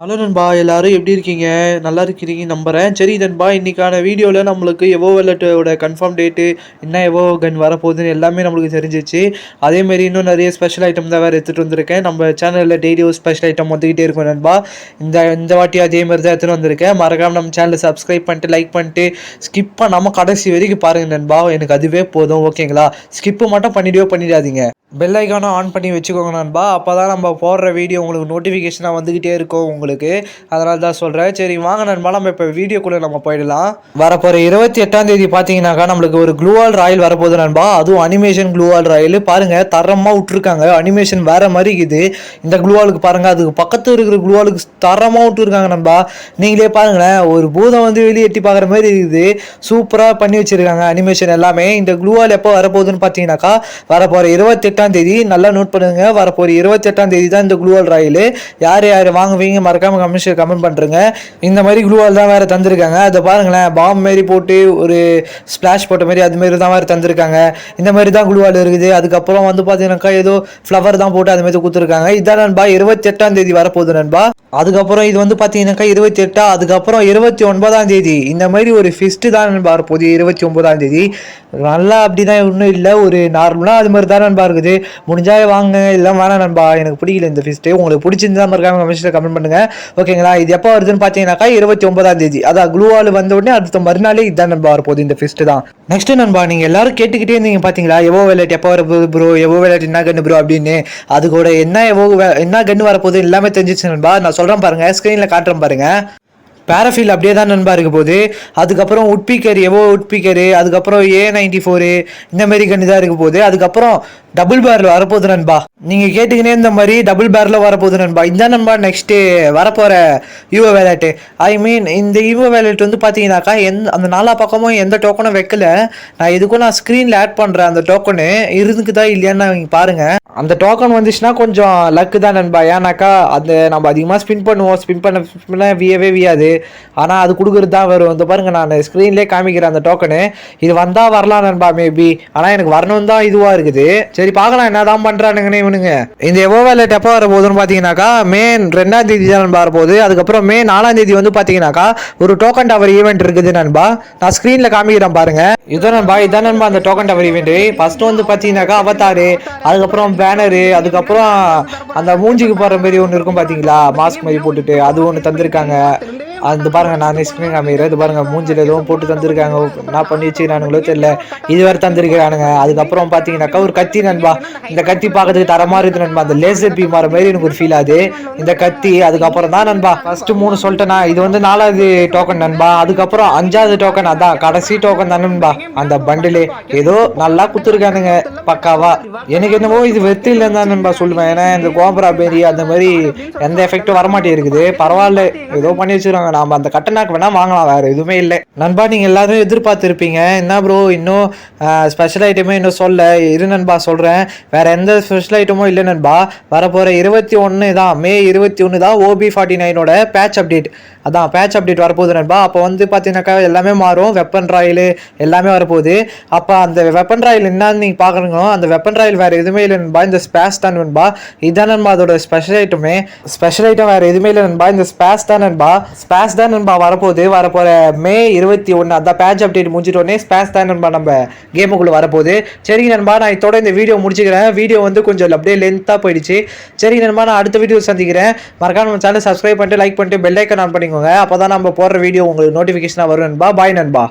Hello நண்பா, எல்லாரும் எப்படி இருக்கீங்க? நல்லா இருக்கிறீங்க நம்புறேன். சரி நண்பா, இன்னைக்கான வீடியோவில் நம்மளுக்கு எவோ வெல்லட்டோட கன்ஃபார்ம் டேட்டு, என்ன எவோ கன் வரப்போகுதுன்னு எல்லாமே நம்மளுக்கு தெரிஞ்சிச்சு. அதேமாரி இன்னும் நிறைய ஸ்பெஷல் ஐட்டம் தான் வேறு எடுத்துகிட்டு வந்திருக்கேன். நம்ம சேனலில் டெய்லி ஒரு ஸ்பெஷல் ஐட்டம் வந்துக்கிட்டே இருக்கும் நண்பா. இந்த வாட்டி அதேமாரி தான் எடுத்துகிட்டு வந்திருக்கேன். மறக்காமல் நம்ம சேனலை சப்ஸ்கிரைப் பண்ணிட்டு, லைக் பண்ணிட்டு, ஸ்கிப் பண்ணாமல் கடைசி வரைக்கும் பாருங்கள் நண்பா. எனக்கு அதுவே போதும், ஓகேங்களா? ஸ்கிப்பு மட்டும் பண்ணிடாதீங்க. பெல் ஐக்கானும் ஆன் பண்ணி வச்சுக்கோங்க நண்பா. அப்போ தான் நம்ம போடுற வீடியோ உங்களுக்கு நோட்டிஃபிகேஷனாக வந்துக்கிட்டே இருக்கும் உங்களுக்கு. அதனால தான் சொல்கிறேன். சரி வாங்க நண்பா, நம்ம இப்போ வீடியோக்குள்ளே நம்ம போயிடலாம். வரப்போகிற 28ஆம் தேதி பார்த்தீங்கன்னாக்கா நம்மளுக்கு ஒரு க்ளூவால் ராயல் வரப்போகுது நண்பா. அதுவும் அனிமேஷன் க்ளூவால் ராயல் பாருங்கள், தரமாக விட்டுருக்காங்க. அனிமேஷன் வேறு மாதிரி இருக்குது. இந்த க்ளூவாலுக்கு பாருங்கள், அதுக்கு பக்கத்தில் இருக்கிற க்ளூவாலுக்கு தரமாக விட்டுருக்காங்க நண்பா. நீங்களே பாருங்களேன், ஒரு பூதம் வந்து வெளியே எட்டி பார்க்குற மாதிரி இருக்குது. சூப்பராக பண்ணி வச்சுருக்காங்க அனிமேஷன் எல்லாமே. இந்த க்ளூவால் எப்போ வரப்போகுதுன்னு பார்த்தீங்கன்னாக்கா வரப்போகிற 28ஆம் தேதி நல்லா நோட் பண்ணுங்க. வரப்போகிற 28ஆம் தேதி தான் இந்த க்ளூவால் ராயல். யார் வாங்குவீங்க மறக்காம கமெண்ட் பண்ணுறேங்க. இந்த மாதிரி க்ளூவால் தான் வேறு தந்திருக்காங்க. அதை பாருங்களேன், பாம் மாரி போட்டு ஒரு ஸ்பிளாஷ் போட்ட மாதிரி அது மாதிரி தான் வேறு தந்திருக்காங்க. இந்த மாதிரி தான் க்ளூவால் இருக்குது. அதுக்கப்புறம் வந்து பார்த்தீங்கன்னாக்கா ஏதோ ஃப்ளவர் தான் போட்டு அது மாதிரி கொடுத்துருக்காங்க. இதான் நண்பா 28ஆம் தேதி வரப்போகுது நண்பா. அதுக்கப்புறம் இது வந்து பார்த்தீங்கன்னாக்கா 28, அதுக்கப்புறம் 29ஆம் தேதி இந்த மாதிரி ஒரு ஃபிஸ்ட்டு தான் நண்பா வரப்போகுது. 29ஆம் தேதி நல்லா அப்படி தான் ஒன்றும் இல்லை, ஒரு நார்மலாக அது மாதிரி தான் நண்பா இருக்குது. முடிஞ்சால் வாங்க, இல்லை வேணாம் நண்பா, எனக்கு பிடிக்கல இந்த ஃபிஸ்ட்டு. உங்களுக்கு பிடிச்சிருந்தா மறக்காம கமெண்ட் பண்ணுங்க, ஓகேங்களா? இது எப்போ வருதுன்னு பார்த்தீங்கன்னாக்கா 29ஆம் தேதி, அதான் க்ளூவால் வந்த உடனே அடுத்த மறுநாளே இதுதான் நண்பா வரப்போகுது இந்த ஃபிஸ்ட்டு தான். நெக்ஸ்ட் நண்பா, நீங்கள் எல்லாரும் கேட்டுக்கிட்டே இருந்தீங்க பார்த்தீங்களா, எவோ வெல்லட் எப்போ வரப்போகுது ப்ரோ, எவோ வெல்லட் என்ன கன்று ப்ரோ அப்படின்னு. அது கூட என்ன கன்று வரப்போகுது எல்லாமே தெரிஞ்சிச்சு நண்பா. நான் சொல்கிறேன் பாருங்க, ஸ்க்ரீனில் காட்டுறேன் பாருங்க. பேராஃபீல் அப்படியே தான் நண்பா இருக்க போகுது. அதுக்கப்புறம் உட்பீக்கர் எவோ உட்பீக்கரு, அதுக்கப்புறம் A94 இந்த மாதிரி கன்று தான் இருக்க போகுது. அதுக்கப்புறம் டபுள் பேரில் வரப்போகுது நண்பா. நீங்கள் கேட்டுக்கினே இந்த மாதிரி டபுள் பேரில் வரப்போகுது நண்பா. இந்த நண்பா நெக்ஸ்ட்டு வரப்போகிற யூஓ வேலட்டு. ஐ மீன் இந்த யூஓ வேலட் வந்து பார்த்தீங்கன்னாக்கா அந்த நாலா பக்கமும் எந்த டோக்கனும் வைக்கல. நான் ஸ்க்ரீனில் ஆட் பண்ணுறேன். அந்த டோக்கனு இருக்குதா இல்லையான்னு நீங்கள் பாருங்கள். அந்த டோக்கன் வந்துச்சுன்னா கொஞ்சம் லக்கு தான் நண்பா. ஏன்னாக்கா அந்த நம்ம அதிகமாக ஸ்பின் பண்ணுவோம், ஸ்பின் பண்ண வியாது. ஆனால் அது கொடுக்குறது தான் வரும். இந்த பாருங்க, நான் ஸ்க்ரீன்லேயே காமிக்கிறேன் அந்த டோக்கனு. இது வந்தால் வரலாம் நண்பா மேபி. ஆனால் எனக்கு வரணும் தான் இதுவாக இருக்குது. சரி பார்க்கலாம் என்ன தான் பண்ணுறானுங்கன்னு இவனுங்க. இந்த எவோ வேலட் எப்போ வர போகுதுன்னு பார்த்தீங்கன்னாக்கா மே 2ஆம் தேதி தான் நண்பா வரப்போகுது. அதுக்கப்புறம் மே 4ஆம் தேதி வந்து பார்த்தீங்கன்னாக்கா ஒரு டோக்கன் டவர் ஈவெண்ட் இருக்குது நண்பா. நான் ஸ்க்ரீனில் காமிக்கிறேன் பாருங்க. இதான் நண்பா அந்த டோக்கன் டவர் ஈவெண்ட். ஃபர்ஸ்ட் வந்து பார்த்தீங்கன்னாக்கா அவதாரு, அதுக்கப்புறம் பேனரு, அதுக்கப்புறம் அந்த மூஞ்சிக்கு போகிற மாதிரி ஒன்று இருக்கும் பார்த்தீங்களா, மாஸ்க் மாதிரி போட்டுட்டு, அது ஒன்று தந்திருக்காங்க. அது பாருங்க, நான் ஸ்க்ரீன் காமிக்கிறேன். இது பாருங்க, மூஞ்சில் எதுவும் போட்டு தந்திருக்காங்க. என்ன பண்ணி வச்சுக்கிறானுங்களோ தெரியல, இது வேறு தந்திருக்கிறானுங்க. அதுக்கப்புறம் பார்த்தீங்கன்னாக்கா ஒரு கத்தி நண்பா. இந்த கத்தி பார்க்கறதுக்கு தரமாக இருக்குது நண்பா. அந்த லேசர் பீம் மாற மாதிரி எனக்கு ஒரு ஃபீல் ஆகுது இந்த கத்தி. அதுக்கப்புறம் தான் நண்பா ஃபர்ஸ்ட் 3 சொல்லிட்டேனா, இது வந்து 4வது டோக்கன் நண்பா. அதுக்கப்புறம் 5வது டோக்கன், அதான் கடைசி டோக்கன் தான் நண்பா. அந்த பண்டிலே ஏதோ நல்லா குத்துருக்கானுங்க பக்காவா. எனக்கு என்னவோ இது வெற்றி இல்லைன்னு தான் நண்பா சொல்லுவேன். ஏன்னா இந்த கோபரா பேரி அந்த மாதிரி எந்த எஃபெக்டும் வரமாட்டே இருக்குது. பரவாயில்ல, ஏதோ பண்ணி வச்சுருவாங்க. நாம அந்த கட்டணாக்கு வேணா வாங்கலாம், வேற எதுவுமே இல்லை நண்பா. நீங்க எல்லாரும் எதிர்பார்த்துருப்பீங்க, என்ன ப்ரோ இன்னும் ஸ்பெஷல் ஐட்டமே இன்னும் சொல்ல இரு நண்பா. சொல்றேன், வேற எந்த ஸ்பெஷல் ஐட்டமும் இல்லை நண்பா. வரப்போற 21 தான், மே 21 தான் OB49ஓட பேட்ச் அப்டேட். அதான் பேட்ச் அப்டேட் வரப்போகுது நண்பா. அப்போ வந்து பார்த்தீங்கன்னாக்கா எல்லாமே மாறும். வெப்பன் ராயல் எல்லாமே வரப்போகுது. அப்போ அந்த வெப்பன் ராயல் என்னன்னு நீங்கள் பார்க்குறீங்களோ, அந்த வெப்பன் ராயல் வேறு எதுவுமே இல்லை நண்பா. இந்த ஸ்பேஸ் தான் நண்பா. இதான் நண்பா அதோட ஸ்பெஷல் ஐட்டமே. ஸ்பெஷல் ஐட்டம் வேறு எதுவுமே இல்லை நண்பா. இந்த ஸ்பேஸ் தான் நண்பா வரப்போகுது. வரப்போகிற மே 21 அதான் பேட்ச் அப்டேட் முடிஞ்சிட்டோடனே ஸ்பேஸ் தான் நண்பா நம்ம கேமுக்குள்ளே வரப்போகுது. சரி நண்பா, நான் இதோட இந்த வீடியோ முடிச்சுக்கிறேன். வீடியோ வந்து கொஞ்சம் அப்படியே லென்த்தாக போயிடுச்சு. சரி நண்பா, நான் அடுத்த வீடியோ சந்திக்கிறேன். மறக்காம நம்ம சேனல் சப்ஸ்கிரைப் பண்ணிட்டு, லைக் பண்ணிட்டு, பெல் ஐக்கான் ஆன் பண்ணிக்கோங்க. அப்போ தான் நம்ம போடுற வீடியோ உங்களுக்கு நோட்டிஃபிகேஷனாக வரும் நண்பா. பாய் நண்பா.